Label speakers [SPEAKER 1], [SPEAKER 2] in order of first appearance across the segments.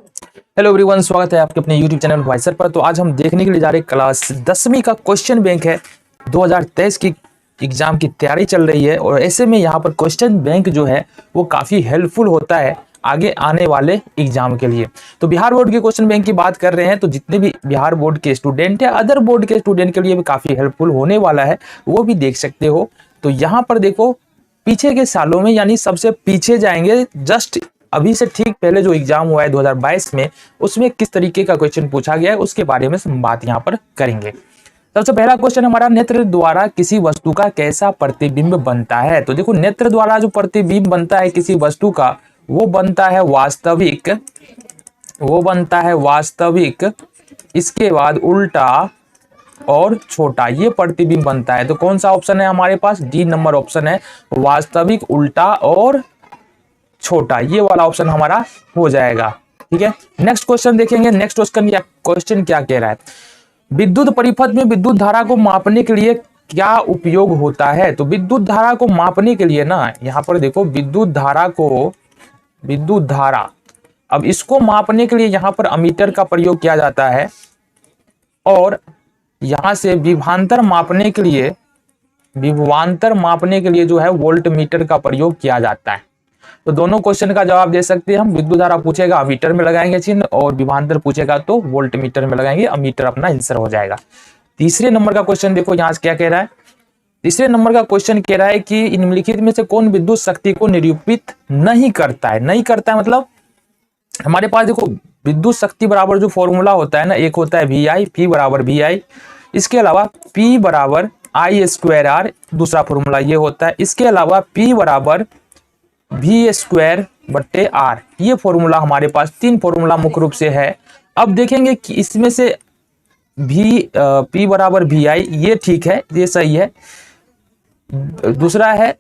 [SPEAKER 1] Hello everyone, स्वागत है आपके अपने यूट्यूब चैनल वाइसर पर। तो आज हम देखने के लिए जा रहे हैं क्लास 10वीं का क्वेश्चन बैंक है। 2023 की एग्जाम की तैयारी चल रही है और ऐसे में यहाँ पर क्वेश्चन बैंक जो है वो काफ़ी हेल्पफुल होता है आगे आने वाले एग्जाम के लिए। तो बिहार बोर्ड के क्वेश्चन बैंक की बात कर रहे हैं तो जितने भी बिहार बोर्ड के स्टूडेंट है अदर बोर्ड के स्टूडेंट के लिए भी काफ़ी हेल्पफुल होने वाला है, वो भी देख सकते हो। तो यहाँ पर देखो, पीछे के सालों में यानी सबसे पीछे जाएंगे, जस्ट अभी से ठीक पहले जो एग्जाम हुआ है 2022 में, उसमें किस तरीके का क्वेश्चन पूछा गया है उसके बारे में हम बात यहाँ पर करेंगे। सबसे पहला क्वेश्चन हमारा, नेत्र द्वारा किसी वस्तु का कैसा प्रतिबिंब बनता है। तो देखो, नेत्र द्वारा जो प्रतिबिंब बनता है किसी वस्तु का वो बनता है वास्तविक, इसके बाद उल्टा और छोटा, ये प्रतिबिंब बनता है। तो कौन सा ऑप्शन है हमारे पास? डी नंबर ऑप्शन है, वास्तविक, उल्टा और छोटा, ये वाला ऑप्शन हमारा हो जाएगा। ठीक है, नेक्स्ट क्वेश्चन देखेंगे। नेक्स्ट क्वेश्चन क्या कह रहा है, विद्युत परिपथ में विद्युत धारा को मापने के लिए क्या उपयोग होता है। तो विद्युत धारा को मापने के लिए ना, यहाँ पर देखो विद्युत धारा, अब इसको मापने के लिए यहाँ पर अमीटर का प्रयोग किया जाता है और यहाँ से विभवांतर मापने के लिए जो है वोल्ट मीटर का प्रयोग किया जाता है। तो दोनों क्वेश्चन का जवाब दे सकते हैं हम। विद्युत धारा पूछेगा अमीटर में लगाएंगे चिन्ह और विभवांतर पूछेगा तो वोल्ट मीटर में लगाएंगे, अमीटर अपना आंसर हो जाएगा। तीसरे नंबर का क्वेश्चन देखो, यहाँ से क्या कह रहा है। तीसरे नंबर का क्वेश्चन कह रहा है कि निम्नलिखित में से कौन विद्युत शक्ति को निरूपित नहीं करता है। मतलब हमारे पास देखो, विद्युत शक्ति बराबर जो फॉर्मूला होता है ना, एक होता है VI, P बराबर VI, इसके अलावा P बराबर I²R, दूसरा फॉर्मूला ये होता है। इसके अलावा P बराबर V²/R, ये फॉर्मूला हमारे पास, तीन फॉर्मूला मुख्य रूप से है। अब देखेंगे कि इसमें से P बराबर VI, ये ठीक है, ये सही है। दूसरा है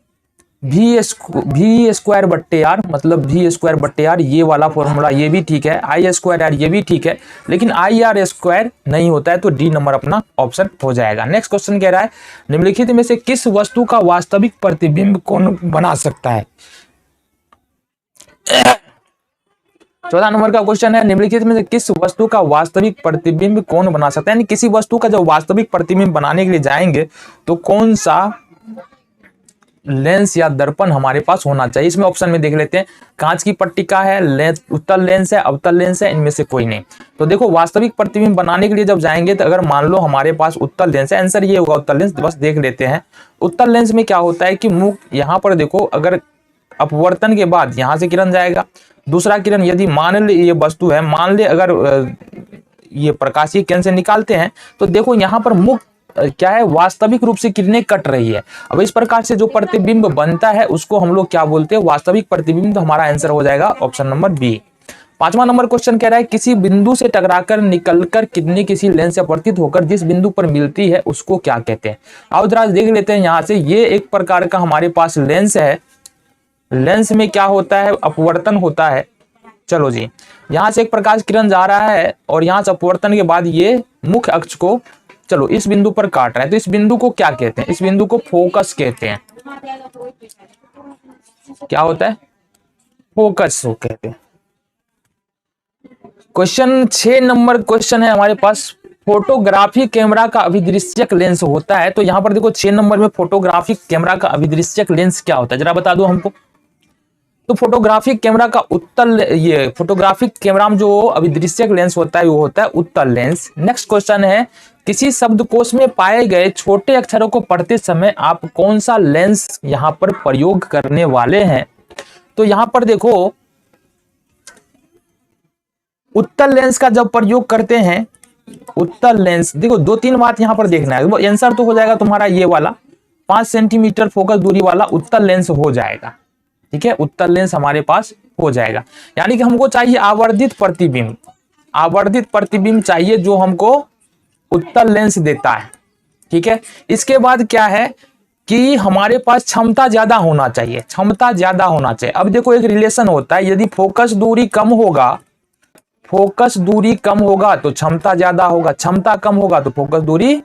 [SPEAKER 1] V²/R, मतलब V²/R, ये वाला फॉर्मूला ये भी ठीक है। I²R, ये भी ठीक है, लेकिन IR² नहीं होता है, तो डी नंबर अपना ऑप्शन हो जाएगा। नेक्स्ट क्वेश्चन कह रहा है, निम्नलिखित में से किस वस्तु का वास्तविक प्रतिबिंब कौन बना सकता है। 14 नंबर का क्वेश्चन है, निम्नलिखित में से किस वस्तु का वास्तविक प्रतिबिंब कौन बना सकता है। यानी किसी वस्तु का जब वास्तविक प्रतिबिंब बनाने के लिए जाएंगे तो कौन सा लेंस या दर्पण हमारे पास होना चाहिए। इसमें ऑप्शन में देख लेते हैं, कांच की पट्टिका है, लेंस, उत्तल लेंस है, अवतल लेंस है, इनमें से कोई नहीं। तो देखो, वास्तविक प्रतिबिंब बनाने के लिए जब जाएंगे तो अगर मान लो हमारे पास उत्तल लेंस है, आंसर ये होगा उत्तल लेंस। बस देख लेते हैं, उत्तल लेंस में क्या होता है कि मुख, यहाँ पर देखो, अगर अपवर्तन के बाद यहाँ से किरण जाएगा, दूसरा किरण यदि मान ले ये वस्तु है, मान ले अगर ये प्रकाशीय केंद्र से निकालते हैं तो देखो यहाँ पर मुख क्या है, वास्तविक रूप से किरणें कट रही है। अब इस प्रकार से जो प्रतिबिंब बनता है उसको हम लोग क्या बोलते हैं, वास्तविक प्रतिबिंब। तो हमारा आंसर हो जाएगा ऑप्शन नंबर बी। 5वां नंबर क्वेश्चन कह रहा है, किसी बिंदु से टकराकर निकलकर किरणें किसी लेंस से अपवर्तित होकर जिस बिंदु पर मिलती है उसको क्या कहते हैं। आओ जरा देख लेते हैं यहाँ से, ये एक प्रकार का हमारे पास लेंस है। लेंस में क्या होता है, अपवर्तन होता है। चलो जी, यहाँ से एक प्रकाश किरण जा रहा है और यहाँ से अपवर्तन के बाद ये मुख्य अक्ष को, चलो इस बिंदु पर काट रहा है, तो इस बिंदु को क्या कहते हैं, इस बिंदु को फोकस कहते हैं। क्या होता है, फोकस कहते हैं। क्वेश्चन 6 नंबर क्वेश्चन है हमारे पास, फोटोग्राफी कैमरा का अभिदृश्यक लेंस होता है। तो यहाँ पर देखो 6 नंबर में फोटोग्राफिक कैमरा का अभिदृश्यक लेंस क्या होता है, जरा बता दो हमको। तो फोटोग्राफिक कैमरा का फोटोग्राफिक कैमरा में जो अभिदृश्यक लेंस होता है वो होता है उत्तल लेंस। नेक्स्ट क्वेश्चन है, किसी शब्दकोश में पाए गए छोटे अक्षरों को पढ़ते समय आप कौन सा लेंस यहाँ पर प्रयोग करने वाले हैं। तो यहाँ पर देखो, उत्तल लेंस का जब प्रयोग करते हैं, उत्तल लेंस, देखो 2-3 बात यहाँ पर देखना है। आंसर तो हो जाएगा तुम्हारा ये वाला 5 सेंटीमीटर फोकस दूरी वाला उत्तल लेंस हो जाएगा। ठीक है, उत्तल लेंस हमारे पास हो जाएगा। यानी कि हमको चाहिए आवर्धित प्रतिबिंब चाहिए जो हमको उत्तल लेंस देता है। ठीक है, इसके बाद क्या है कि हमारे पास क्षमता ज्यादा होना चाहिए, अब देखो एक रिलेशन होता है, यदि फोकस दूरी कम होगा तो क्षमता ज्यादा होगा, क्षमता कम होगा तो फोकस दूरी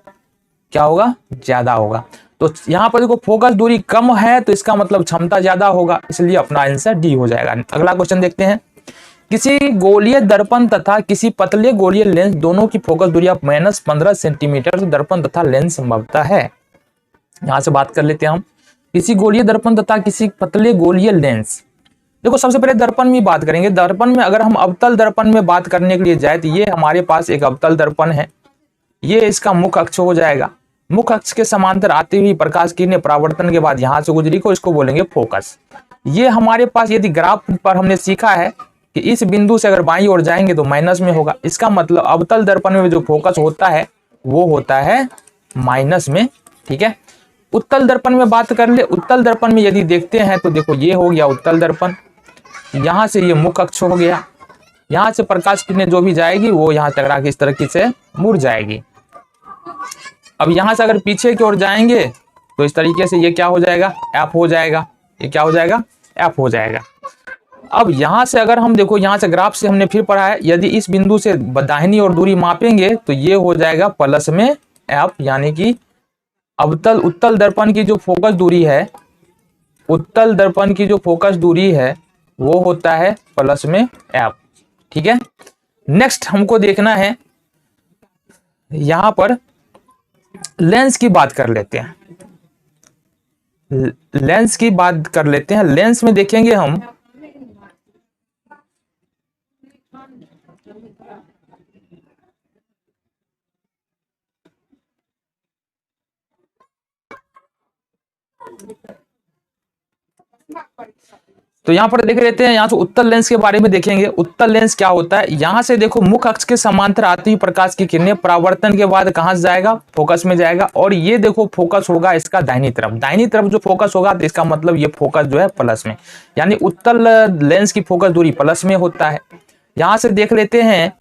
[SPEAKER 1] क्या होगा, ज्यादा होगा। तो यहाँ पर देखो फोकस दूरी कम है तो इसका मतलब क्षमता ज्यादा होगा, इसलिए अपना आंसर डी हो जाएगा। अगला क्वेश्चन देखते हैं, किसी गोलीय दर्पण तथा किसी पतले गोलीय लेंस दोनों की फोकस दूरी -15 सेंटीमीटर से दर्पण तथा लेंस संभवतः है। यहां से बात कर लेते हैं हम, किसी गोलीय दर्पण तथा किसी पतले गोलीय लेंस। देखो सबसे पहले दर्पण में बात करेंगे। दर्पण में अगर हम अवतल दर्पण में बात करने के लिए जाए तो ये हमारे पास एक अवतल दर्पण है, ये इसका मुख्य अक्ष हो जाएगा। मुख्य अक्ष के समांतर आती हुई प्रकाश किरणें परावर्तन के बाद यहां से गुजरी को इसको बोलेंगे फोकस। ये हमारे पास यदि ग्राफ पर हमने सीखा है कि इस बिंदु से अगर बाईं ओर जाएंगे तो माइनस में होगा, इसका मतलब अवतल दर्पण में जो फोकस होता है वो होता है माइनस में। ठीक है, उत्तल दर्पण में बात कर ले। उत्तल दर्पण में यदि देखते हैं तो देखो ये हो गया उत्तल दर्पण, यहां से ये मुख्य अक्ष हो गया, यहां से प्रकाश किरणें जो भी जाएगी वो यहां टकरा के इस तरीके से मुड़ जाएगी। अब यहां से अगर पीछे की ओर जाएंगे तो इस तरीके से ये क्या हो जाएगा, एफ हो जाएगा। ये क्या हो जाएगा, एफ हो जाएगा। अब यहां से अगर हम देखो, यहां से ग्राफ से हमने फिर पढ़ा है, यदि इस बिंदु से दाहिनी ओर दूरी मापेंगे तो ये हो जाएगा प्लस में एफ, यानी कि अवतल उत्तल दर्पण की जो फोकस दूरी है, उत्तल दर्पण की जो फोकस दूरी है वो होता है प्लस में एफ। ठीक है, नेक्स्ट हमको देखना है, यहां पर लेंस की बात कर लेते हैं। लेंस की बात कर लेते हैं। लेंस में देखेंगे हम, तो यहां पर देख लेते हैं, यहां से उत्तल लेंस के बारे में देखेंगे। उत्तल लेंस क्या होता है, यहां से देखो मुख्य अक्ष के समांतर आती हुई प्रकाश की किरणें परावर्तन के बाद कहां से जाएगा, फोकस में जाएगा। और ये देखो फोकस होगा इसका दाहिनी तरफ, दाहिनी तरफ जो फोकस होगा तो इसका मतलब ये फोकस जो है प्लस में, यानी उत्तल लेंस की फोकस दूरी प्लस में होता है। यहां से देख लेते हैं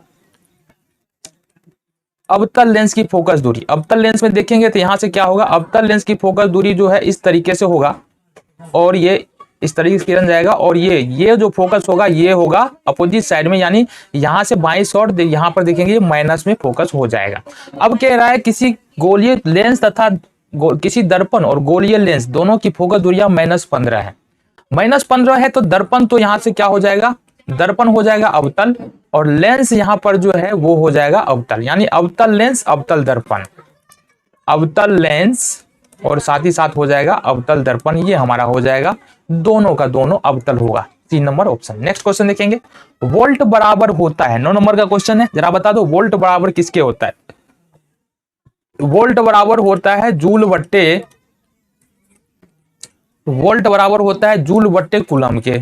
[SPEAKER 1] अवतल लेंस की फोकस दूरी। अवतल लेंस में देखेंगे तो यहां से क्या होगा, अवतल लेंस की फोकस दूरी जो है इस तरीके से होगा और ये इस तरीके से किरण जाएगा, और ये जो फोकस होगा ये होगा अपोजिट साइड में, यानी यहां से बाईं शॉट यहां पर देखेंगे माइनस में फोकस हो जाएगा। अब कह रहा है किसी गोलीय लेंस तथा किसी दर्पण और गोलीय लेंस दोनों की फोकस दूरियां -15 है। -15 है तो दर्पण तो यहां से क्या हो जाएगा, दर्पण हो जाएगा अवतल, और लेंस यहां पर जो है वो हो जाएगा अवतल, यानी अवतल लेंस अवतल दर्पण, अवतल लेंस और साथ ही साथ हो जाएगा अवतल दर्पण। ये हमारा हो जाएगा, दोनों का दोनों अवतल होगा। 3 नंबर ऑप्शन। नेक्स्ट क्वेश्चन देखेंगे, वोल्ट बराबर होता है, 9 नंबर का क्वेश्चन है, जरा बता दो वोल्ट बराबर किसके होता है। वोल्ट बराबर होता है जूल बट्टे, वोल्ट बराबर होता है जूल बट्टे कूलम के,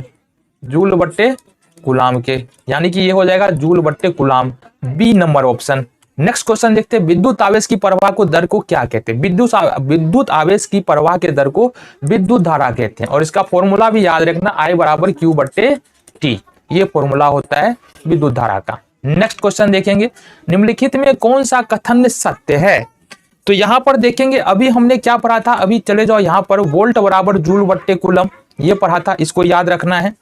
[SPEAKER 1] जूल बट्टे कूलम के, यानी कि ये हो जाएगा जूल बट्टे coulomb, B number option. Next question देखते हैं, विद्युत आवेश की प्रवाह को दर को क्या कहते हैं। विद्युत आवेश की प्रवाह के दर को विद्युत धारा कहते हैं, और इसका फॉर्मूला भी याद रखना, I = Q/T, ये फॉर्मूला होता है विद्युत धारा का। नेक्स्ट क्वेश्चन देखेंगे, निम्नलिखित में कौन सा कथन सत्य है। तो यहां पर देखेंगे, अभी हमने क्या पढ़ा था, अभी चले जाओ यहां पर, वोल्ट बराबर जूल बट्टे कूलम, ये पढ़ा था, इसको याद रखना है।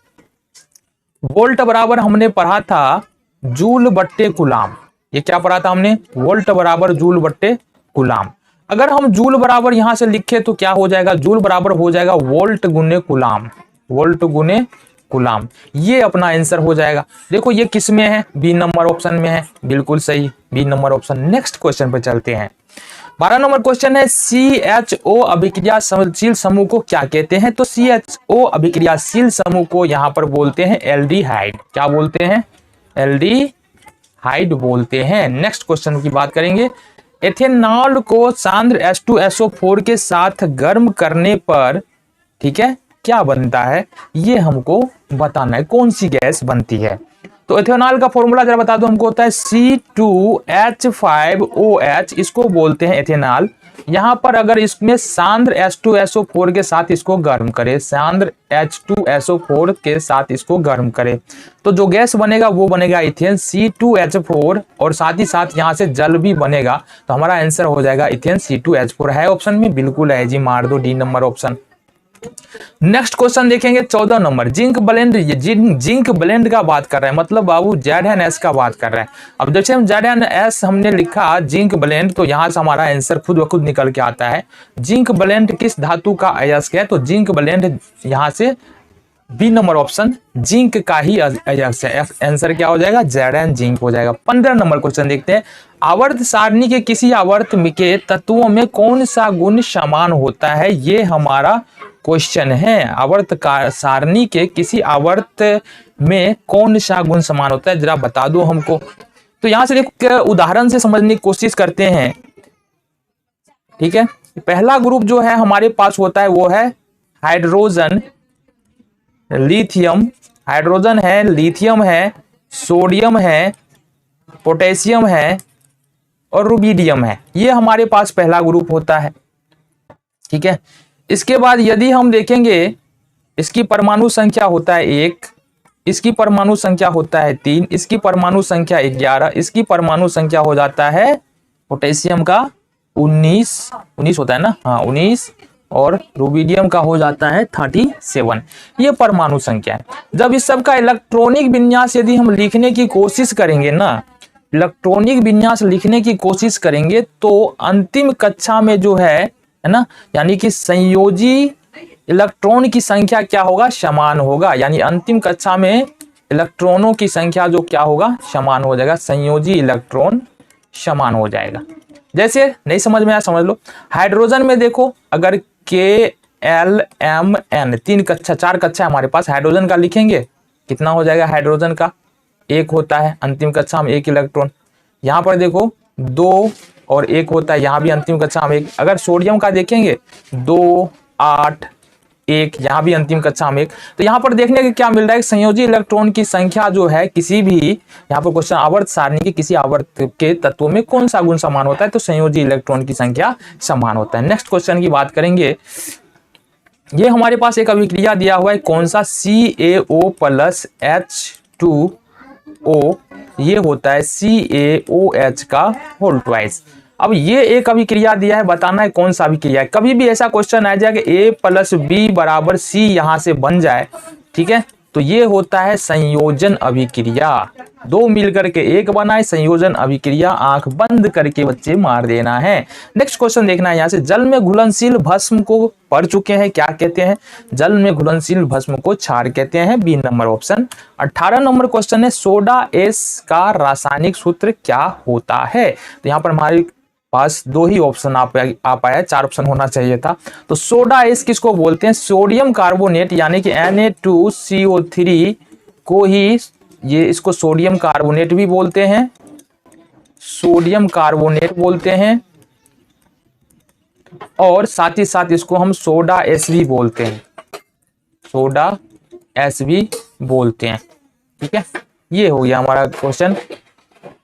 [SPEAKER 1] वोल्ट बराबर हमने पढ़ा था जूल बट्टे कूलम, ये क्या पढ़ा था हमने, वोल्ट बराबर जूल बट्टे कूलम। अगर हम जूल बराबर यहां से लिखे तो क्या हो जाएगा, जूल बराबर हो जाएगा वोल्ट गुने कूलम, वोल्ट गुने कूलम, ये अपना आंसर हो जाएगा। देखो ये किस में है, बी नंबर ऑप्शन में है, बिल्कुल सही, B number option. Next question पे चलते हैं, 12 नंबर क्वेश्चन है, CHO अभिक्रियाशील समूह को क्या कहते हैं। तो CHO अभिक्रियाशील समूह को यहां पर बोलते हैं एल्डिहाइड, क्या बोलते हैं, एल्डिहाइड बोलते हैं। नेक्स्ट क्वेश्चन की बात करेंगे, एथेनॉल को सांद्र H2SO4 के साथ गर्म करने पर, ठीक है, क्या बनता है, ये हमको बताना है, कौन सी गैस बनती है। तो एथेनॉल का फॉर्मूला जरा बता दो हमको, होता है C2H5OH, इसको बोलते हैं एथेनॉल। यहां पर अगर इसमें सांद्र H2SO4 के साथ इसको गर्म करे, सांद्र H2SO4 के साथ इसको गर्म करे, तो जो गैस बनेगा वो बनेगा इथेन C2H4, और साथ ही साथ यहां से जल भी बनेगा, तो हमारा आंसर हो जाएगा इथेन C2H4। है ऑप्शन में, बिल्कुल है जी, मार दो, D number option. Next question देखेंगे 14 number, zinc blende, zinc blende का बात कर रहे हैं, मतलब बाबू ZnS का बात कर रहे हैं। अब जैसे हम ZnS हमने लिखा जिंक ब्लेंड, तो यहां से हमारा आंसर खुद ब खुद निकल के आता है। जिंक ब्लेंड किस धातु का अयस्क है, तो जिंक ब्लेंड यहां से बी नंबर ऑप्शन जिंक का ही अयस्क है। आंसर क्या हो जाएगा, Zn जिंक हो जाएगा। 15 नंबर क्वेश्चन देखते हैं, आवर्त सारणी के किसी आवर्त के तत्वों में कौन सा गुण समान होता है, ये हमारा क्वेश्चन है। आवर्त सारणी के किसी आवर्त में कौन सा गुण समान होता है, जरा बता दो हमको। तो यहां से देखो उदाहरण से समझने की कोशिश करते हैं। ठीक है, पहला ग्रुप जो है हमारे पास होता है वो है हाइड्रोजन, लिथियम, हाइड्रोजन है, लिथियम है, सोडियम है, पोटेशियम है और रुबिडियम है। ये हमारे पास पहला ग्रुप होता है। ठीक है, इसके बाद यदि हम देखेंगे इसकी परमाणु संख्या होता है 1, इसकी परमाणु संख्या होता है 3, इसकी परमाणु संख्या 11, इसकी परमाणु संख्या हो जाता है पोटेशियम का 19 होता है ना, हाँ 19, और रुबिडियम का हो जाता है 37। ये परमाणु संख्या है। जब इस सब का इलेक्ट्रॉनिक विन्यास यदि हम लिखने की कोशिश करेंगे ना, इलेक्ट्रॉनिक विन्यास लिखने की कोशिश करेंगे तो अंतिम कक्षा में जो है ना, यानी कि संयोजी इलेक्ट्रॉन की संख्या क्या होगा, समान होगा। यानी अंतिम कक्षा में इलेक्ट्रॉनों की संख्या जो क्या होगा, समान हो जाएगा, संयोजी इलेक्ट्रॉन समान हो जाएगा। जैसे नहीं समझ में आया समझ लो, हाइड्रोजन में देखो अगर KLMN 4 कक्षा हमारे पास हाइड्रोजन का लिखेंगे, कितना हो जाएगा हाइड्रोजन का, 1 होता है अंतिम कक्षा में 1 इलेक्ट्रॉन। यहाँ पर देखो 2 और 1 होता है, यहाँ भी अंतिम कक्षा में 1। अगर सोडियम का देखेंगे 2, 8, 1, यहाँ भी अंतिम कक्षा में 1। तो यहाँ पर देखने के क्या मिल रहा है, संयोजी इलेक्ट्रॉन की संख्या जो है किसी भी, यहाँ पर क्वेश्चन आवर्त सारणी के किसी आवर्त के तत्वों में कौन सा गुण समान होता है, तो संयोजी इलेक्ट्रॉन की संख्या समान होता है। नेक्स्ट क्वेश्चन की बात करेंगे, ये हमारे पास एक अभिक्रिया दिया हुआ है, कौन सा, CaO+H2O, ये होता है CaOH का होल ट्वाइस। अब ये एक अभिक्रिया दिया है, बताना है कौन सा अभिक्रिया है। कभी भी ऐसा क्वेश्चन आ जाए कि A+B = C यहां से बन जाए, ठीक है, तो ये होता है संयोजन अभिक्रिया। 2 मिलकर के 1 बनाए, संयोजन अभिक्रिया, आंख बंद करके बच्चे मार देना है। नेक्स्ट क्वेश्चन देखना है, यहाँ से जल में घुलनशील भस्म को पढ़ चुके हैं, क्या कहते हैं, जल में घुलनशील भस्म को क्षार कहते हैं, B number option. 18 number question है, सोडा एस का रासायनिक सूत्र क्या होता है। तो यहाँ पर हमारे पास 2 ही ऑप्शन आ पाया, 4 ऑप्शन होना चाहिए था। तो सोडा एस किसको बोलते हैं, सोडियम कार्बोनेट यानी कि Na2CO3 को ही ये इसको सोडियम कार्बोनेट भी बोलते हैं, सोडियम कार्बोनेट बोलते हैं, और साथ ही साथ इसको हम सोडा एस भी बोलते हैं, सोडा एस भी बोलते हैं। ठीक है, ये हो गया हमारा क्वेश्चन।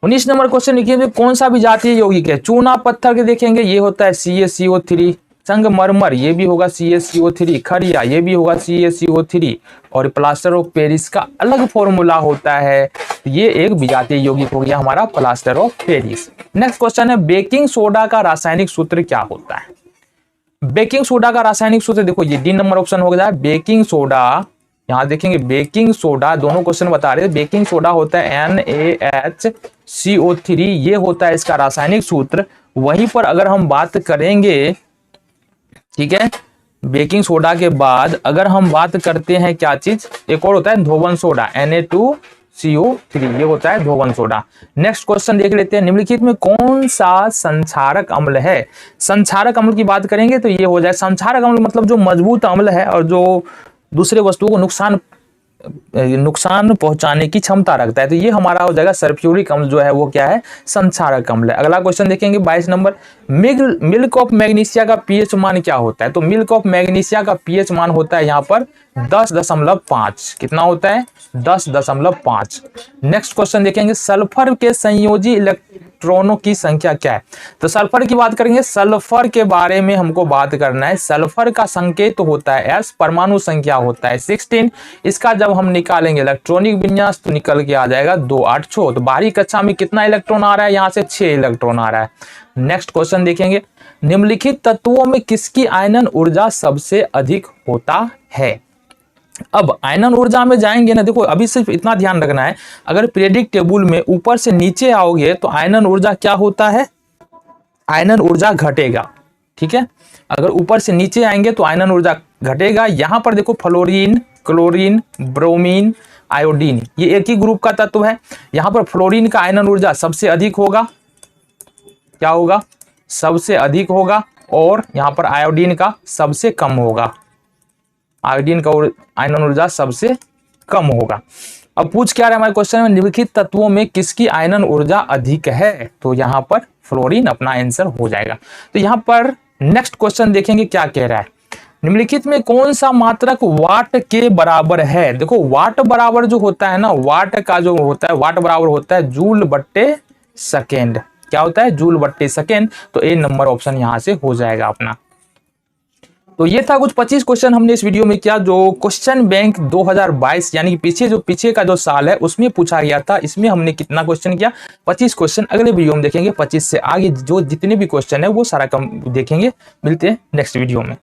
[SPEAKER 1] 19 नंबर क्वेश्चन लिखिए, कौन सा विजातीय यौगिक है। चूना पत्थर के देखेंगे, ये होता है CaCO3, संगमरमर ये भी होगा CaCO3, खरिया ये भी होगा CaCO3, और प्लास्टर ऑफ पेरिस का अलग फॉर्मूला होता है, ये एक विजातीय यौगिक हो गया हमारा plaster of Paris. Next question है, बेकिंग सोडा का रासायनिक सूत्र क्या होता है। बेकिंग सोडा का रासायनिक सूत्र देखो, ये डी नंबर ऑप्शन हो गया बेकिंग सोडा। यहाँ देखेंगे बेकिंग सोडा, दोनों क्वेश्चन बता रहे हैं, बेकिंग सोडा होता है NaHCO3, ये होता है इसका रासायनिक सूत्र। वहीं पर अगर हम बात करेंगे, ठीक है, बेकिंग सोडा के बाद अगर हम बात करते हैं क्या चीज, एक और होता है धोवन सोडा Na2CO3, ये होता है धोवन सोडा। नेक्स्ट क्वेश्चन देख लेते हैं, निम्नलिखित में कौन सा संक्षारक अम्ल है। संक्षारक अम्ल की बात करेंगे तो ये हो जाए, संक्षारक अम्ल मतलब जो मजबूत अम्ल है और जो दूसरे वस्तुओं को नुकसान पहुंचाने की क्षमता रखता है, तो ये हमारा हो जाएगा सल्फ्यूरिक अम्ल जो है वो क्या है, संक्षारक अम्ल है। अगला क्वेश्चन देखेंगे 22 नंबर, मिल्क ऑफ मैग्नीशिया का पीएच मान क्या होता है। तो मिल्क ऑफ मैग्नीशिया का पीएच मान होता है यहाँ पर 10.5, कितना होता है 10.5। नेक्स्ट क्वेश्चन देखेंगे, सल्फर के संयोजी इलेक्ट्रॉनों की संख्या क्या है। तो सल्फर की बात करेंगे, सल्फर के बारे में हमको बात करना है। सल्फर का संकेत होता है S, परमाणु संख्या होता है 16। इसका जब हम निकालेंगे इलेक्ट्रॉनिक विन्यास तो निकल के आ जाएगा 286। तो बाहरी कक्षा में कितना इलेक्ट्रॉन आ रहा है, यहाँ से 6 इलेक्ट्रॉन आ रहा है। नेक्स्ट क्वेश्चन देखेंगे, निम्नलिखित तत्वों में किसकी आयनन ऊर्जा सबसे अधिक होता है। अब आयनन ऊर्जा में जाएंगे ना, देखो अभी सिर्फ इतना ध्यान रखना है, अगर पीरियोडिक टेबल में ऊपर से नीचे आओगे तो आयनन ऊर्जा क्या होता है, आयनन ऊर्जा घटेगा। ठीक है, अगर ऊपर से नीचे आएंगे तो आयनन ऊर्जा घटेगा। यहां पर देखो फ्लोरीन क्लोरीन, ब्रोमीन, आयोडीन, ये एक ही ग्रुप का तत्व है। यहां पर फ्लोरीन का आयनन ऊर्जा सबसे अधिक होगा, क्या होगा, सबसे अधिक होगा, और यहां पर आयोडीन का सबसे कम होगा, आयोडीन का आयनन ऊर्जा सबसे कम होगा। अब पूछ क्या रहा है हमारे क्वेश्चन में, निम्नलिखित तत्वों में किसकी आयनन ऊर्जा अधिक है, तो यहां पर फ्लोरीन अपना आंसर हो जाएगा। तो यहां पर नेक्स्ट क्वेश्चन देखेंगे क्या कह रहा है, निम्नलिखित में कौन सा मात्रक वाट के बराबर है। देखो वाट बराबर जो होता है ना, वाट का जो होता है, वाट बराबर होता है जूल बट्टे सेकेंड, क्या होता है, जूल बट्टे सेकेंड। तो ए नंबर ऑप्शन यहां से हो जाएगा अपना। तो ये था कुछ 25 क्वेश्चन हमने इस वीडियो में किया, जो क्वेश्चन बैंक 2022 यानी कि पीछे का जो साल है उसमें पूछा गया था। इसमें हमने कितना क्वेश्चन किया, 25 क्वेश्चन। अगले वीडियो में देखेंगे 25 से आगे जो जितने भी क्वेश्चन है वो सारा कम देखेंगे। मिलते हैं नेक्स्ट वीडियो में।